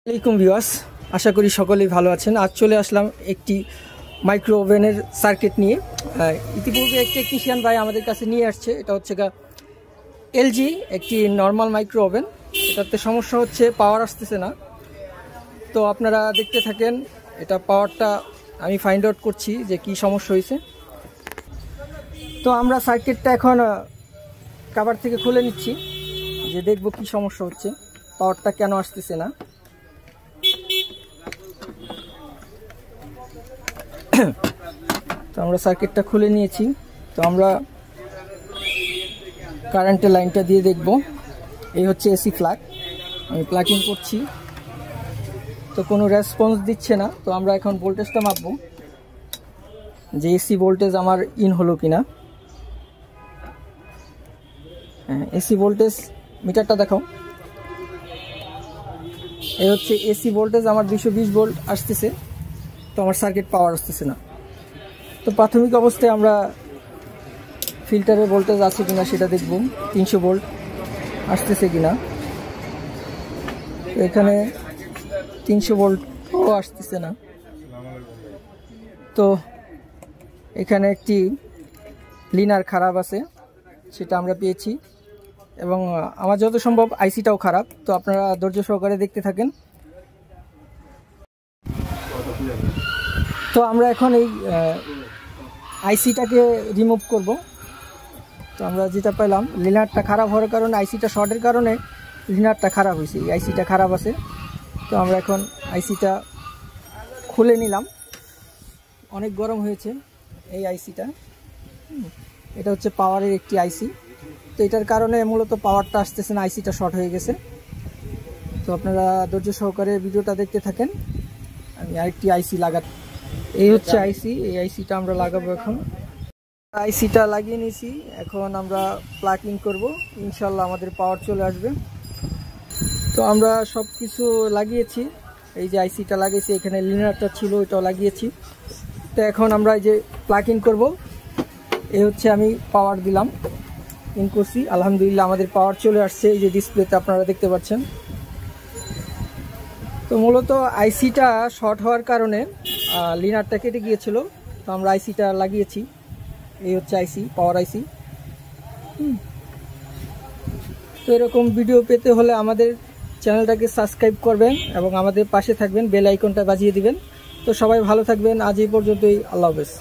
আসসালামাইকুম ভিউয়ার্স, আশা করি সকলেই ভালো আছেন। আজ চলে আসলাম একটি মাইক্রো ওভেনের সার্কিট নিয়ে। ইতিপূর্বে একটি টেকনিশিয়ান ভাই আমাদের কাছে নিয়ে আসছে। এটা হচ্ছে এলজি একটি নর্মাল মাইক্রো ওভেন। এটাতে সমস্যা হচ্ছে পাওয়ার আসতেছে না। তো আপনারা দেখতে থাকেন, এটা পাওয়ারটা আমি ফাইন্ড আউট করছি যে কি সমস্যা হয়েছে। তো আমরা সার্কিটটা এখন কভার থেকে খুলে নিচ্ছি, যে দেখব কি সমস্যা হচ্ছে, পাওয়ারটা কেন আসতেছে না। তো আমরা সার্কিটটা খুলে নিয়েছি। তো আমরা কারেন্টের লাইনটা দিয়ে দেখব। এই হচ্ছে এসি প্লাগ, আমি প্লাগিং করছি। তো কোনো রেসপন্স দিচ্ছে না। তো আমরা এখন ভোল্টেজটা মাপবো যে এসি ভোল্টেজ আমার ইন হলো কিনা। হ্যাঁ, এসি ভোল্টেজ মিটারটা দেখাও। এই হচ্ছে এসি ভোল্টেজ, আমার 220 ভোল্ট আসতেছে। তো আমার সার্কিট পাওয়ার আসতেছে না। তো প্রাথমিক অবস্থায় আমরা ফিল্টারের ভোল্টেজ আছে কিনা সেটা দেখব, 300 ভোল্ট আসতেছে কিনা। তো এখানে 300 ভোল্টও আসতেছে না। তো এখানে একটি লিনার খারাপ আছে, সেটা আমরা পেয়েছি, এবং আমার যত সম্ভব আইসিটাও খারাপ। তো আপনারা ধৈর্য সহকারে দেখতে থাকেন। তো আমরা এখন এই আইসিটাকে রিমুভ করব। তো আমরা যেটা পেলাম, লিনারটা খারাপ হওয়ার কারণে, আইসিটা শর্টের কারণে লিনারটা খারাপ হয়েছে, এই আইসিটা খারাপ আছে। তো আমরা এখন আইসিটা খুলে নিলাম। অনেক গরম হয়েছে এই আইসিটা। এটা হচ্ছে পাওয়ারের একটি আইসি। তো এটার কারণে মূলত পাওয়ারটা আসতেছে না, আইসিটা শর্ট হয়ে গেছে। তো আপনারা ধৈর্য সহকারে ভিডিওটা দেখতে থাকেন। আমি আরেকটি আইসি লাগাতে, এই হচ্ছে আইসি, এই আইসিটা আমরা লাগাবো এখন। আইসিটা লাগিয়ে নিয়েছি, এখন আমরা প্লাগিং করব। ইনশাল্লাহ আমাদের পাওয়ার চলে আসবে। তো আমরা সব কিছু লাগিয়েছি। এই যে আইসিটা লাগিয়েছি, এখানে লিনারটা ছিল, এটাও লাগিয়েছি। তো এখন আমরা এই যে প্লাগিং করব। এই হচ্ছে আমি পাওয়ার দিলাম, ইন করছি। আলহামদুলিল্লাহ আমাদের পাওয়ার চলে আসছে, এই যে ডিসপ্লেতে আপনারা দেখতে পাচ্ছেন। তো মূলত আইসিটা শর্ট হওয়ার কারণে লিনারটা কেটে গিয়েছিল। তো আমরা আইসিটা লাগিয়েছি। এই হচ্ছে আইসি, পাওয়ার আইসি। তো এরকম ভিডিও পেতে হলে আমাদের চ্যানেলটাকে সাবস্ক্রাইব করবেন এবং আমাদের পাশে থাকবেন, বেল আইকনটা বাজিয়ে দিবেন। তো সবাই ভালো থাকবেন। আজ এই পর্যন্তই, আল্লাহ হাফেজ।